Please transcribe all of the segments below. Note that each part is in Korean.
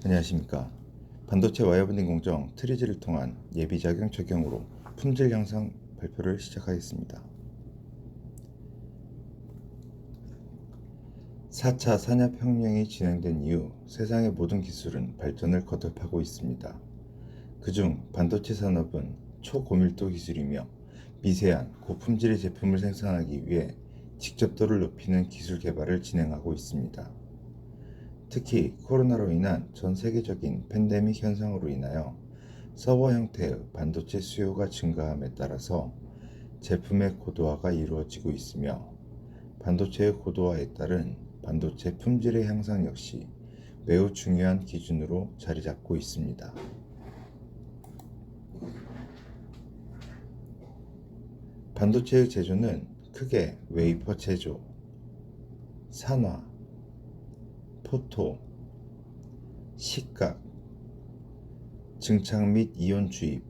안녕하십니까. 반도체 와이어 본딩 공정 트리지를 통한 예비작용 적용으로 품질 향상 발표를 시작하겠습니다. 4차 산업혁명이 진행된 이후 세상의 모든 기술은 발전을 거듭하고 있습니다. 그중 반도체 산업은 초고밀도 기술이며 미세한 고품질의 제품을 생산하기 위해 직접도를 높이는 기술 개발을 진행하고 있습니다. 특히 코로나로 인한 전 세계적인 팬데믹 현상으로 인하여 서버 형태의 반도체 수요가 증가함에 따라서 제품의 고도화가 이루어지고 있으며 반도체의 고도화에 따른 반도체 품질의 향상 역시 매우 중요한 기준으로 자리 잡고 있습니다. 반도체의 제조는 크게 웨이퍼 제조, 산화, 포토, 식각, 증착 및 이온 주입,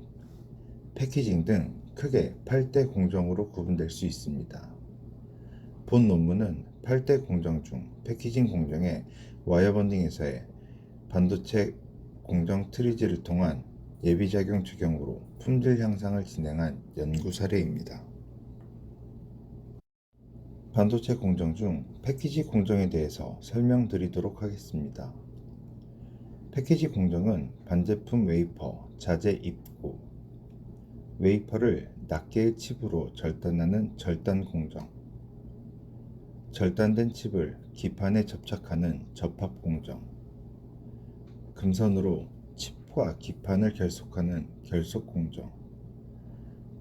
패키징 등 크게 8대 공정으로 구분될 수 있습니다. 본 논문은 8대 공정 중 패키징 공정의 와이어 본딩에서의 반도체 공정 트리지를 통한 예비작용 적용으로 품질 향상을 진행한 연구 사례입니다. 반도체 공정 중 패키지 공정에 대해서 설명드리도록 하겠습니다. 패키지 공정은 반제품 웨이퍼, 자재 입구, 웨이퍼를 낱개의 칩으로 절단하는 절단 공정, 절단된 칩을 기판에 접착하는 접합 공정, 금선으로 칩과 기판을 결속하는 결속 공정,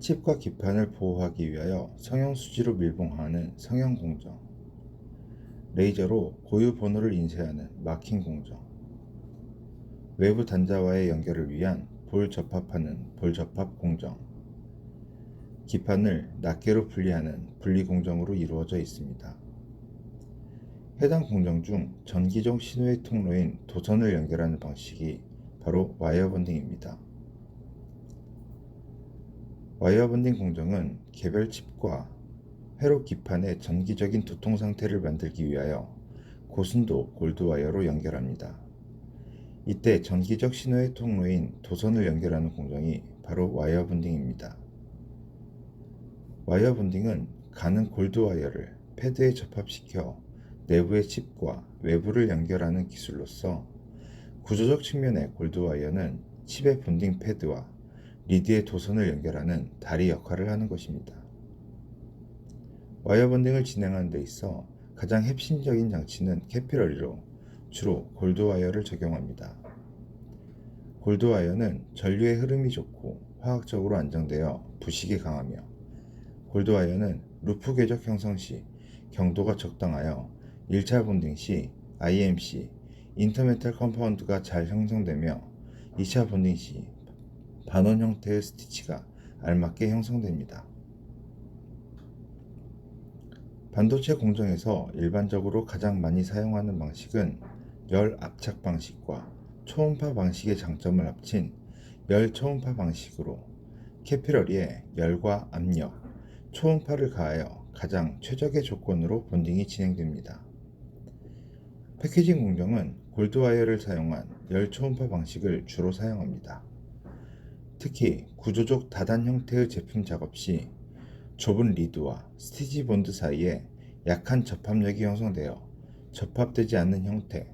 칩과 기판을 보호하기 위하여 성형수지로 밀봉하는 성형 공정, 레이저로 고유 번호를 인쇄하는 마킹 공정, 외부 단자와의 연결을 위한 볼 접합하는 볼 접합 공정, 기판을 낱개로 분리하는 분리 공정으로 이루어져 있습니다. 해당 공정 중 전기적 신호의 통로인 도선을 연결하는 방식이 바로 와이어 본딩입니다. 와이어 본딩 공정은 개별 칩과 회로 기판의 전기적인 두통 상태를 만들기 위하여 고순도 골드와이어로 연결합니다. 이때 전기적 신호의 통로인 도선을 연결하는 공정이 바로 와이어 본딩입니다. 와이어 본딩은 가는 골드와이어를 패드에 접합시켜 내부의 칩과 외부를 연결하는 기술로서 구조적 측면의 골드와이어는 칩의 본딩 패드와 리드의 도선을 연결하는 다리 역할을 하는 것입니다. 와이어 본딩을 진행하는 데 있어 가장 핵심적인 장치는 캐피러리로 주로 골드와이어를 적용합니다. 골드와이어는 전류의 흐름이 좋고 화학적으로 안정되어 부식이 강하며 골드와이어는 루프 궤적 형성 시 경도가 적당하여 1차 본딩 시 IMC, 인터메탈 컴파운드가 잘 형성되며 2차 본딩 시 반원 형태의 스티치가 알맞게 형성됩니다. 반도체 공정에서 일반적으로 가장 많이 사용하는 방식은 열 압착 방식과 초음파 방식의 장점을 합친 열 초음파 방식으로 캐피러리에 열과 압력, 초음파를 가하여 가장 최적의 조건으로 본딩이 진행됩니다. 패키징 공정은 골드와이어를 사용한 열 초음파 방식을 주로 사용합니다. 특히 구조적 다단 형태의 제품 작업 시 좁은 리드와 스티치 본드 사이에 약한 접합력이 형성되어 접합되지 않는 형태,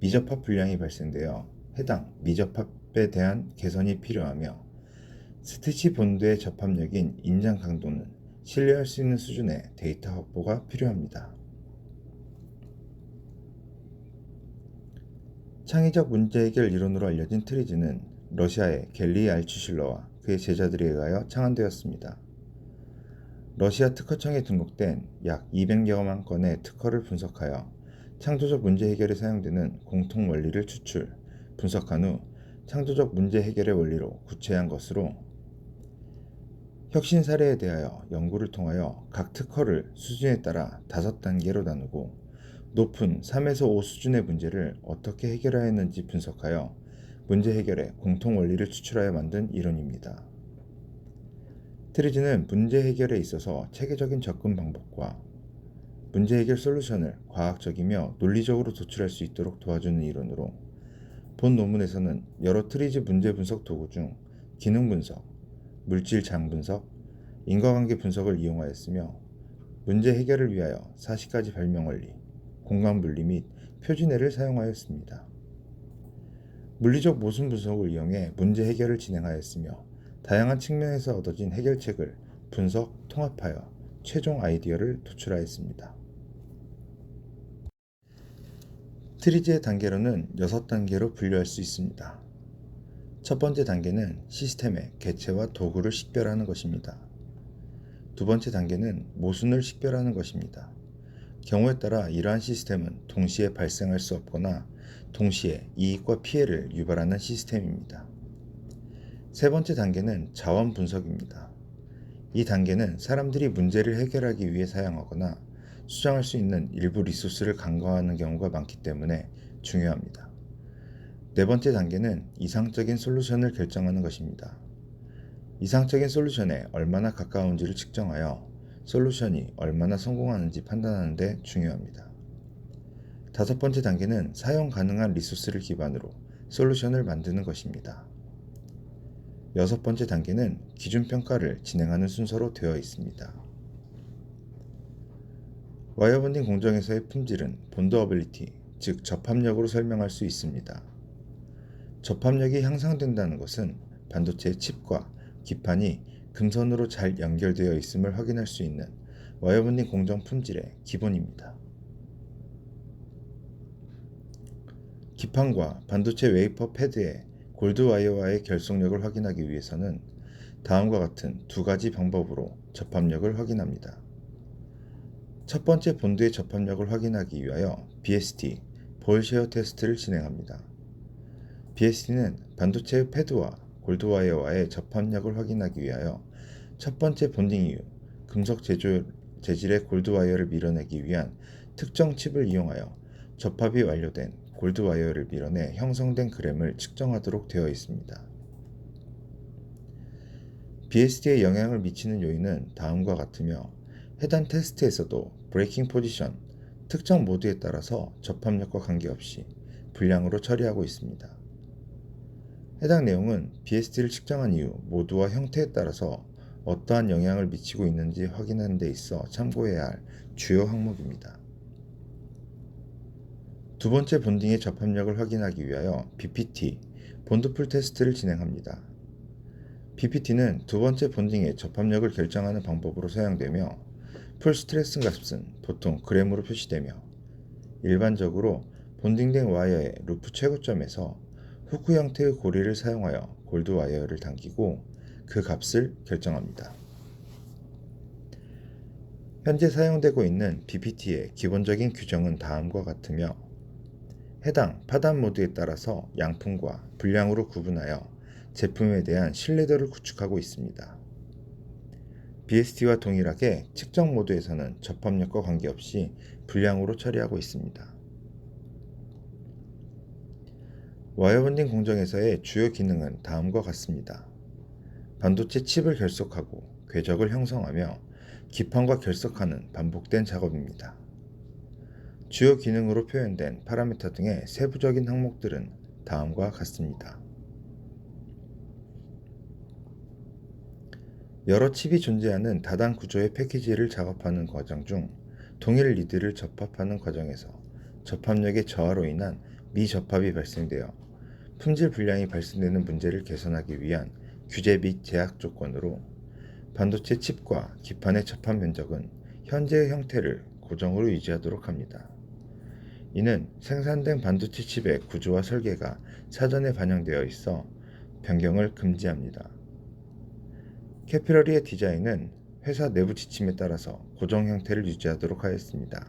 미접합 불량이 발생되어 해당 미접합에 대한 개선이 필요하며 스티치 본드의 접합력인 인장 강도는 신뢰할 수 있는 수준의 데이터 확보가 필요합니다. 창의적 문제 해결 이론으로 알려진 트리지는 러시아의 갤리 알츠슐러와 그의 제자들에 의하여 창안되었습니다. 러시아 특허청에 등록된 약 200여만 건의 특허를 분석하여 창조적 문제 해결에 사용되는 공통 원리를 추출, 분석한 후 창조적 문제 해결의 원리로 구체화한 것으로 혁신 사례에 대하여 연구를 통하여 각 특허를 수준에 따라 5단계로 나누고 높은 3에서 5 수준의 문제를 어떻게 해결하였는지 분석하여 문제 해결의 공통 원리를 추출하여 만든 이론입니다. 트리지는 문제 해결에 있어서 체계적인 접근 방법과 문제 해결 솔루션을 과학적이며 논리적으로 도출할 수 있도록 도와주는 이론으로 본 논문에서는 여러 트리즈 문제 분석 도구 중 기능 분석, 물질 장 분석, 인과관계 분석을 이용하였으며 문제 해결을 위하여 40가지 발명 원리, 공간 분리 및 표준해를 사용하였습니다. 물리적 모순 분석을 이용해 문제 해결을 진행하였으며 다양한 측면에서 얻어진 해결책을 분석, 통합하여 최종 아이디어를 도출하였습니다. 트리즈의 단계로는 6단계로 분류할 수 있습니다. 첫 번째 단계는 시스템의 개체와 도구를 식별하는 것입니다. 두 번째 단계는 모순을 식별하는 것입니다. 경우에 따라 이러한 시스템은 동시에 발생할 수 없거나 동시에 이익과 피해를 유발하는 시스템입니다. 세 번째 단계는 자원 분석입니다. 이 단계는 사람들이 문제를 해결하기 위해 사용하거나 수정할 수 있는 일부 리소스를 간과하는 경우가 많기 때문에 중요합니다. 네 번째 단계는 이상적인 솔루션을 결정하는 것입니다. 이상적인 솔루션에 얼마나 가까운지를 측정하여 솔루션이 얼마나 성공하는지 판단하는 데 중요합니다. 다섯 번째 단계는 사용 가능한 리소스를 기반으로 솔루션을 만드는 것입니다. 여섯 번째 단계는 기준평가를 진행하는 순서로 되어 있습니다. 와이어본딩 공정에서의 품질은 본드어빌리티, 즉 접합력으로 설명할 수 있습니다. 접합력이 향상된다는 것은 반도체의 칩과 기판이 금선으로 잘 연결되어 있음을 확인할 수 있는 와이어본딩 공정 품질의 기본입니다. 기판과 반도체 웨이퍼 패드의 골드 와이어와의 결속력을 확인하기 위해서는 다음과 같은 두 가지 방법으로 접합력을 확인합니다. 첫 번째 본드의 접합력을 확인하기 위하여 BST, 볼 쉐어 테스트를 진행합니다. BST는 반도체의 패드와 골드 와이어와의 접합력을 확인하기 위하여 첫 번째 본딩 이후 금속 재질의 골드 와이어를 밀어내기 위한 특정 칩을 이용하여 접합이 완료된 골드 와이어를 밀어내 형성된 그램을 측정하도록 되어 있습니다. BST에 영향을 미치는 요인은 다음과 같으며 해당 테스트에서도 브레이킹 포지션, 특정 모드에 따라서 접합력과 관계없이 불량으로 처리하고 있습니다. 해당 내용은 BST를 측정한 이후 모드와 형태에 따라서 어떠한 영향을 미치고 있는지 확인하는 데 있어 참고해야 할 주요 항목입니다. 두 번째 본딩의 접합력을 확인하기 위하여 BPT, 본드풀 테스트를 진행합니다. BPT는 두 번째 본딩의 접합력을 결정하는 방법으로 사용되며 풀 스트레스 값은 보통 그램으로 표시되며 일반적으로 본딩된 와이어의 루프 최고점에서 후크 형태의 고리를 사용하여 골드 와이어를 당기고 그 값을 결정합니다. 현재 사용되고 있는 BPT의 기본적인 규정은 다음과 같으며 해당 파단 모드에 따라서 양품과 불량으로 구분하여 제품에 대한 신뢰도를 구축하고 있습니다. BST와 동일하게 측정 모드에서는 접합력과 관계없이 불량으로 처리하고 있습니다. 와이어본딩 공정에서의 주요 기능은 다음과 같습니다. 반도체 칩을 결속하고 궤적을 형성하며 기판과 결속하는 반복된 작업입니다. 주요 기능으로 표현된 파라미터 등의 세부적인 항목들은 다음과 같습니다. 여러 칩이 존재하는 다단 구조의 패키지를 작업하는 과정 중 동일 리드를 접합하는 과정에서 접합력의 저하로 인한 미접합이 발생되어 품질 불량이 발생되는 문제를 개선하기 위한 규제 및 제약 조건으로 반도체 칩과 기판의 접합 면적은 현재의 형태를 고정으로 유지하도록 합니다. 이는 생산된 반도체 칩의 구조와 설계가 사전에 반영되어 있어 변경을 금지합니다. 캐피러리의 디자인은 회사 내부 지침에 따라서 고정 형태를 유지하도록 하였습니다.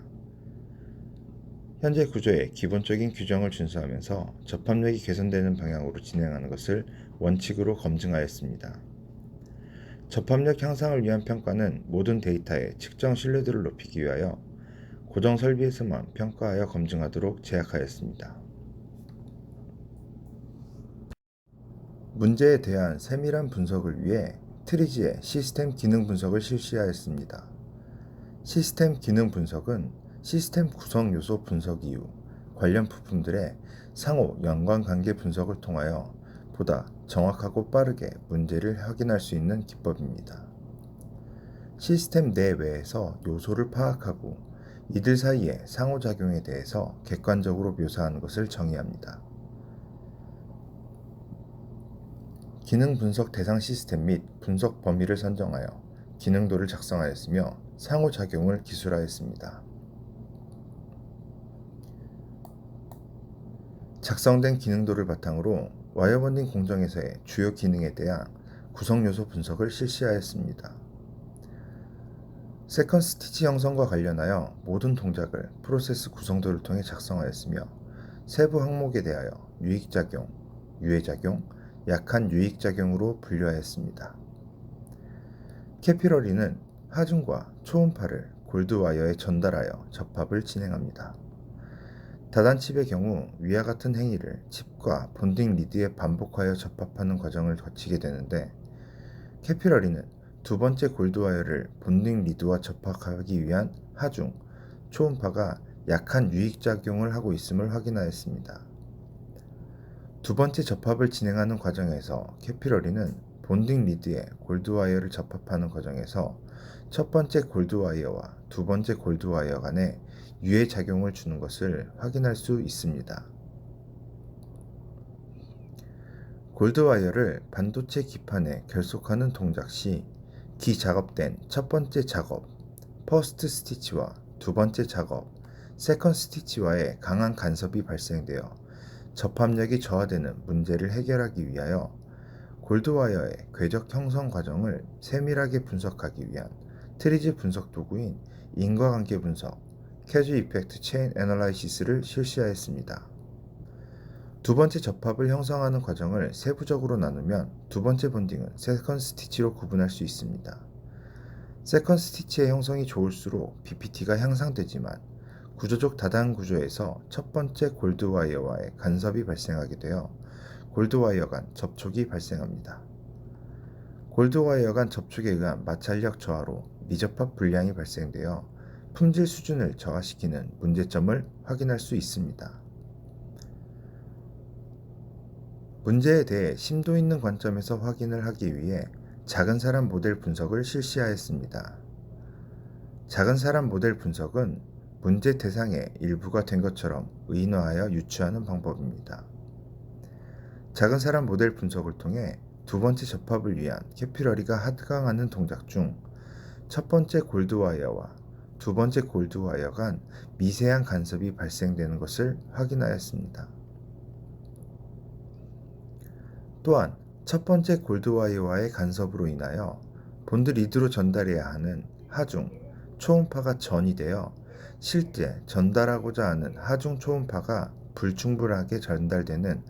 현재 구조의 기본적인 규정을 준수하면서 접합력이 개선되는 방향으로 진행하는 것을 원칙으로 검증하였습니다. 접합력 향상을 위한 평가는 모든 데이터의 측정 신뢰도를 높이기 위하여 고정 설비에서만 평가하여 검증하도록 제약하였습니다. 문제에 대한 세밀한 분석을 위해 트리지의 시스템 기능 분석을 실시하였습니다. 시스템 기능 분석은 시스템 구성 요소 분석 이후 관련 부품들의 상호 연관관계 분석을 통하여 보다 정확하고 빠르게 문제를 확인할 수 있는 기법입니다. 시스템 내외에서 요소를 파악하고 이들 사이의 상호작용에 대해서 객관적으로 묘사하는 것을 정의합니다. 기능 분석 대상 시스템 및 분석 범위를 선정하여 기능도를 작성하였으며 상호작용을 기술하였습니다. 작성된 기능도를 바탕으로 와이어번딩 공정에서의 주요 기능에 대한 구성요소 분석을 실시하였습니다. 세컨 스티치 형성과 관련하여 모든 동작을 프로세스 구성도를 통해 작성하였으며 세부 항목에 대하여 유익작용, 유해작용, 약한 유익작용으로 분류하였습니다. 캐피러리는 하중과 초음파를 골드와이어에 전달하여 접합을 진행합니다. 다단칩의 경우 위와 같은 행위를 칩과 본딩 리드에 반복하여 접합하는 과정을 거치게 되는데 캐피러리는 두 번째 골드와이어를 본딩 리드와 접합하기 위한 하중, 초음파가 약한 유익작용을 하고 있음을 확인하였습니다. 두 번째 접합을 진행하는 과정에서 캐피러리는 본딩 리드에 골드와이어를 접합하는 과정에서 첫 번째 골드와이어와 두 번째 골드와이어 간에 유해작용을 주는 것을 확인할 수 있습니다. 골드와이어를 반도체 기판에 결속하는 동작 시 기작업된 첫 번째 작업, 퍼스트 스티치와 두 번째 작업, 세컨 스티치와의 강한 간섭이 발생되어 접합력이 저하되는 문제를 해결하기 위하여 골드와이어의 궤적 형성 과정을 세밀하게 분석하기 위한 트리즈 분석 도구인 인과관계 분석, 캐즈 이펙트 체인 애널라이시스를 실시하였습니다. 두 번째 접합을 형성하는 과정을 세부적으로 나누면 두 번째 본딩은 세컨 스티치로 구분할 수 있습니다. 세컨 스티치의 형성이 좋을수록 BPT가 향상되지만 구조적 다단 구조에서 첫 번째 골드와이어와의 간섭이 발생하게 되어 골드와이어 간 접촉이 발생합니다. 골드와이어 간 접촉에 의한 마찰력 저하로 미접합 불량이 발생되어 품질 수준을 저하시키는 문제점을 확인할 수 있습니다. 문제에 대해 심도 있는 관점에서 확인을 하기 위해 작은 사람 모델 분석을 실시하였습니다. 작은 사람 모델 분석은 문제 대상의 일부가 된 것처럼 의인화하여 유추하는 방법입니다. 작은 사람 모델 분석을 통해 두 번째 접합을 위한 캐피러리가 하강하는 동작 중 첫 번째 골드와이어와 두 번째 골드와이어 간 미세한 간섭이 발생되는 것을 확인하였습니다. 또한 첫 번째 골드와이어와의 간섭으로 인하여 본드 리드로 전달해야 하는 하중, 초음파가 전이 되어 실제 전달하고자 하는 하중 초음파가 불충분하게 전달되는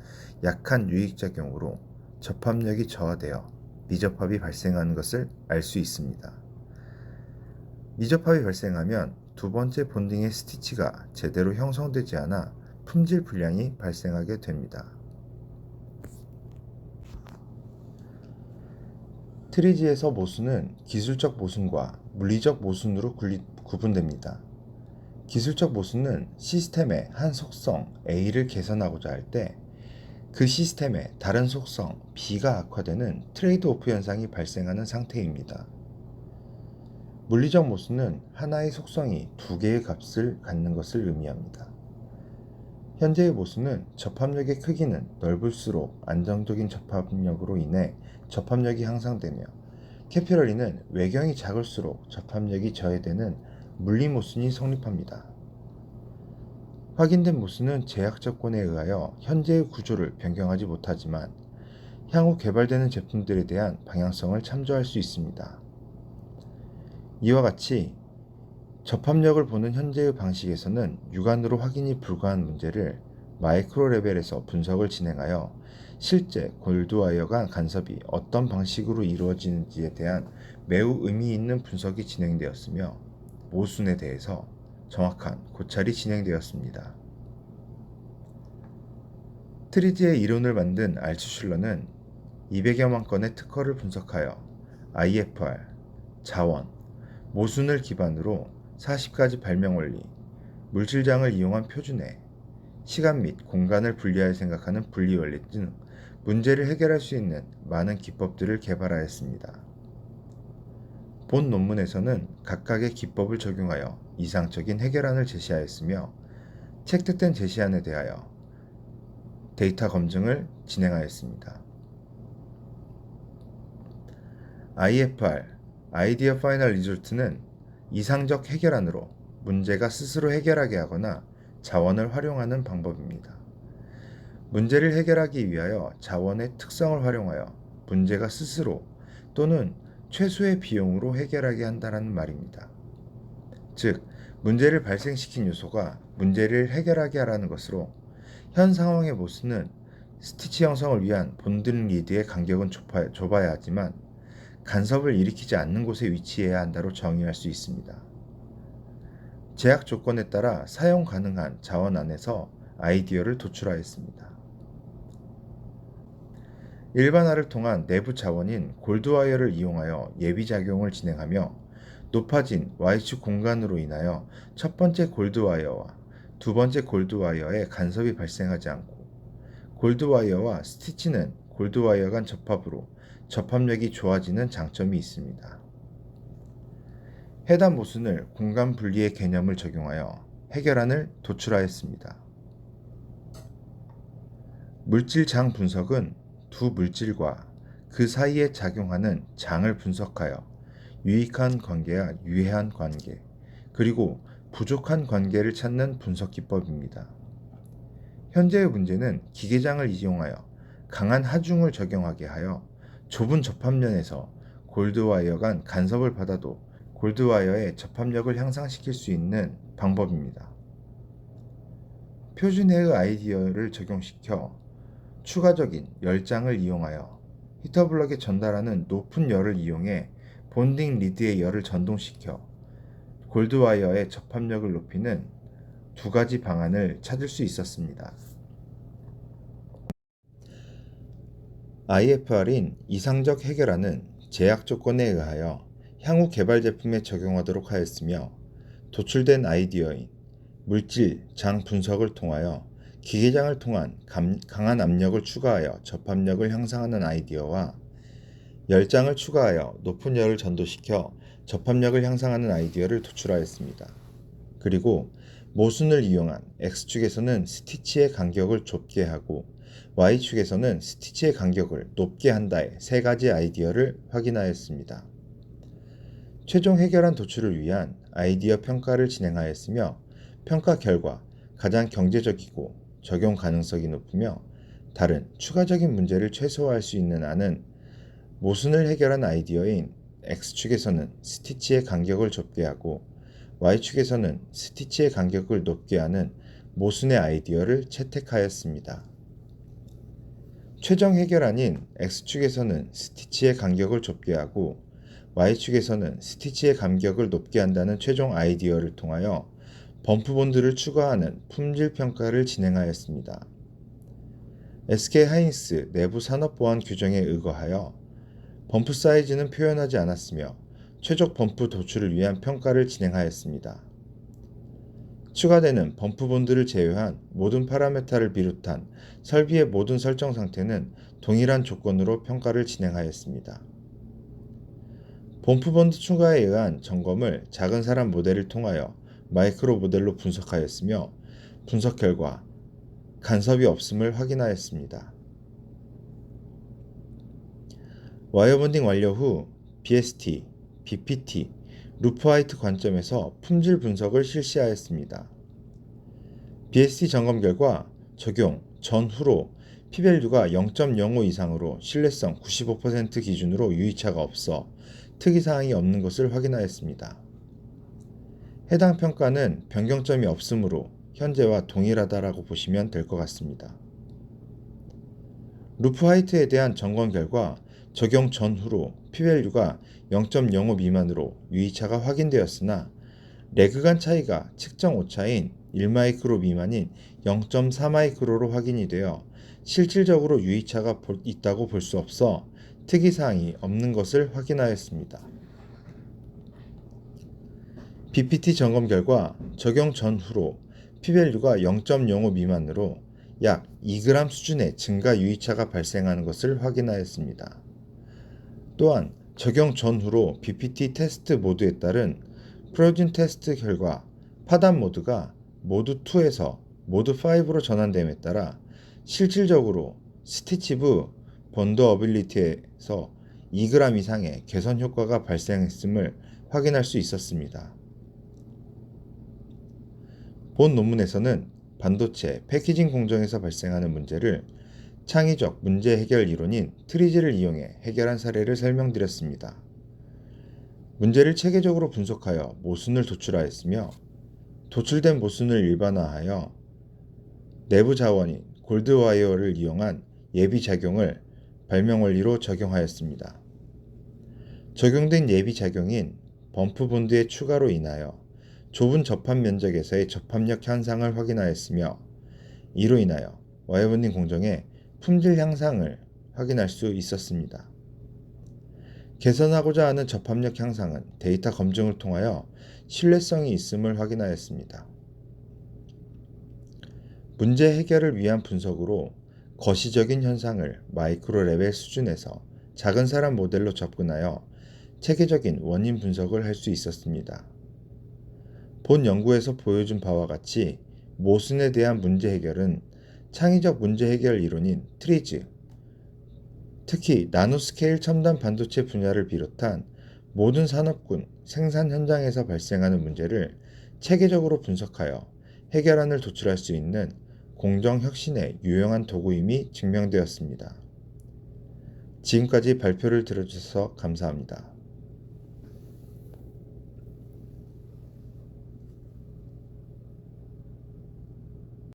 약한 유익작용으로 접합력이 저하되어 미접합이 발생하는 것을 알 수 있습니다. 미접합이 발생하면 두 번째 본딩의 스티치가 제대로 형성되지 않아 품질 불량이 발생하게 됩니다. 트리지에서 모순은 기술적 모순과 물리적 모순으로 구분됩니다. 기술적 모순은 시스템의 한 속성 A를 개선하고자 할 때 그 시스템의 다른 속성 B가 악화되는 트레이드오프 현상이 발생하는 상태입니다. 물리적 모순은 하나의 속성이 두 개의 값을 갖는 것을 의미합니다. 현재의 모순은 접합력의 크기는 넓을수록 안정적인 접합력으로 인해 접합력이 향상되며 캐피러리는 외경이 작을수록 접합력이 저해되는 물리 모순이 성립합니다. 확인된 모순은 제약 조건에 의하여 현재의 구조를 변경하지 못하지만 향후 개발되는 제품들에 대한 방향성을 참조할 수 있습니다. 이와 같이 접합력을 보는 현재의 방식에서는 육안으로 확인이 불가한 문제를 마이크로 레벨에서 분석을 진행하여 실제 골드와이어 간 간섭이 어떤 방식으로 이루어지는지에 대한 매우 의미 있는 분석이 진행되었으며 모순에 대해서 정확한 고찰이 진행되었습니다. 트리지의 이론을 만든 알츠슐러는 200여만 건의 특허를 분석하여 IFR, 자원, 모순을 기반으로 40가지 발명 원리, 물질장을 이용한 표준에 시간 및 공간을 분리하여 생각하는 분리 원리 등 문제를 해결할 수 있는 많은 기법들을 개발하였습니다. 본 논문에서는 각각의 기법을 적용하여 이상적인 해결안을 제시하였으며 채택된 제시안에 대하여 데이터 검증을 진행하였습니다. IFR, 아이디어 파이널 리졸트는 이상적 해결안으로 문제가 스스로 해결하게 하거나 자원을 활용하는 방법입니다. 문제를 해결하기 위하여 자원의 특성을 활용하여 문제가 스스로 또는 최소의 비용으로 해결하게 한다는 말입니다. 즉, 문제를 발생시킨 요소가 문제를 해결하게 하라는 것으로 현 상황의 모순은 스티치 형성을 위한 본능 리드의 간격은 좁아야 하지만 간섭을 일으키지 않는 곳에 위치해야 한다로 정의할 수 있습니다. 제약 조건에 따라 사용 가능한 자원 안에서 아이디어를 도출하였습니다. 일반화를 통한 내부 자원인 골드와이어를 이용하여 예비작용을 진행하며 높아진 Y축 공간으로 인하여 첫 번째 골드와이어와 두 번째 골드와이어에 간섭이 발생하지 않고 골드와이어와 스티치는 골드와이어 간 접합으로 접합력이 좋아지는 장점이 있습니다. 해당 모순을 공간 분리의 개념을 적용하여 해결안을 도출하였습니다. 물질 장 분석은 두 물질과 그 사이에 작용하는 장을 분석하여 유익한 관계와 유해한 관계, 그리고 부족한 관계를 찾는 분석 기법입니다. 현재의 문제는 기계장을 이용하여 강한 하중을 적용하게 하여 좁은 접합면에서 골드와이어 간 간섭을 받아도 골드와이어의 접합력을 향상시킬 수 있는 방법입니다. 표준해의 아이디어를 적용시켜 추가적인 열장을 이용하여 히터블럭에 전달하는 높은 열을 이용해 본딩 리드의 열을 전동시켜 골드와이어의 접합력을 높이는 두 가지 방안을 찾을 수 있었습니다. IFR인 이상적 해결안은 제약 조건에 의하여 향후 개발 제품에 적용하도록 하였으며 도출된 아이디어인 물질 장 분석을 통하여 기계장을 통한 강한 압력을 추가하여 접합력을 향상하는 아이디어와 열장을 추가하여 높은 열을 전도시켜 접합력을 향상하는 아이디어를 도출하였습니다. 그리고 모순을 이용한 X축에서는 스티치의 간격을 좁게 하고 Y축에서는 스티치의 간격을 높게 한다의 세 가지 아이디어를 확인하였습니다. 최종 해결안 도출을 위한 아이디어 평가를 진행하였으며 평가 결과 가장 경제적이고 적용 가능성이 높으며 다른 추가적인 문제를 최소화할 수 있는 안은 모순을 해결한 아이디어인 X축에서는 스티치의 간격을 좁게 하고 Y축에서는 스티치의 간격을 높게 하는 모순의 아이디어를 채택하였습니다. 최종 해결안인 X축에서는 스티치의 간격을 좁게 하고 Y축에서는 스티치의 간격을 높게 한다는 최종 아이디어를 통하여 범프본드를 추가하는 품질 평가를 진행하였습니다. SK 하이닉스 내부 산업보안 규정에 의거하여 범프 사이즈는 표현하지 않았으며 최종 범프 도출을 위한 평가를 진행하였습니다. 추가되는 범프본드를 제외한 모든 파라메타를 비롯한 설비의 모든 설정 상태는 동일한 조건으로 평가를 진행하였습니다. 범프본드 추가에 의한 점검을 작은 사람 모델을 통하여 마이크로 모델로 분석하였으며 분석 결과 간섭이 없음을 확인하였습니다. 와이어 본딩 완료 후 BST, BPT, 루프 화이트 관점에서 품질 분석을 실시하였습니다. BST 점검 결과 적용 전후로 P-밸류가 0.05 이상으로 신뢰성 95% 기준으로 유의차가 없어 특이사항이 없는 것을 확인하였습니다. 해당 평가는 변경점이 없으므로 현재와 동일하다라고 보시면 될 것 같습니다. 루프 화이트에 대한 점검 결과 적용 전후로 P-밸류가 0.05 미만으로 유의차가 확인되었으나 레그 간 차이가 측정 오차인 1마이크로 미만인 0.4마이크로로 확인이 되어 실질적으로 유의차가 있다고 볼 수 없어 특이사항이 없는 것을 확인하였습니다. BPT 점검 결과 적용 전후로 p-value가 0.05 미만으로 약 2g 수준의 증가 유의차가 발생하는 것을 확인하였습니다. 또한 적용 전후로 BPT 테스트 모드에 따른 프로진 테스트 결과 파단 모드가 모드 2에서 모드 5로 전환됨에 따라 실질적으로 스티치브 번더어빌리티에서 2g 이상의 개선 효과가 발생했음을 확인할 수 있었습니다. 본 논문에서는 반도체 패키징 공정에서 발생하는 문제를 창의적 문제 해결 이론인 트리즈를 이용해 해결한 사례를 설명드렸습니다. 문제를 체계적으로 분석하여 모순을 도출하였으며 도출된 모순을 일반화하여 내부 자원인 골드와이어를 이용한 예비작용을 발명원리로 적용하였습니다. 적용된 예비작용인 범프본드의 추가로 인하여 좁은 접합 면적에서의 접합력 향상을 확인하였으며 이로 인하여 와이어본딩 공정의 품질 향상을 확인할 수 있었습니다. 개선하고자 하는 접합력 향상은 데이터 검증을 통하여 신뢰성이 있음을 확인하였습니다. 문제 해결을 위한 분석으로 거시적인 현상을 마이크로 레벨 수준에서 작은 사람 모델로 접근하여 체계적인 원인 분석을 할 수 있었습니다. 본 연구에서 보여준 바와 같이 모순에 대한 문제 해결은 창의적 문제 해결 이론인 트리즈, 특히 나노스케일 첨단 반도체 분야를 비롯한 모든 산업군 생산 현장에서 발생하는 문제를 체계적으로 분석하여 해결안을 도출할 수 있는 공정혁신의 유용한 도구임이 증명되었습니다. 지금까지 발표를 들어주셔서 감사합니다.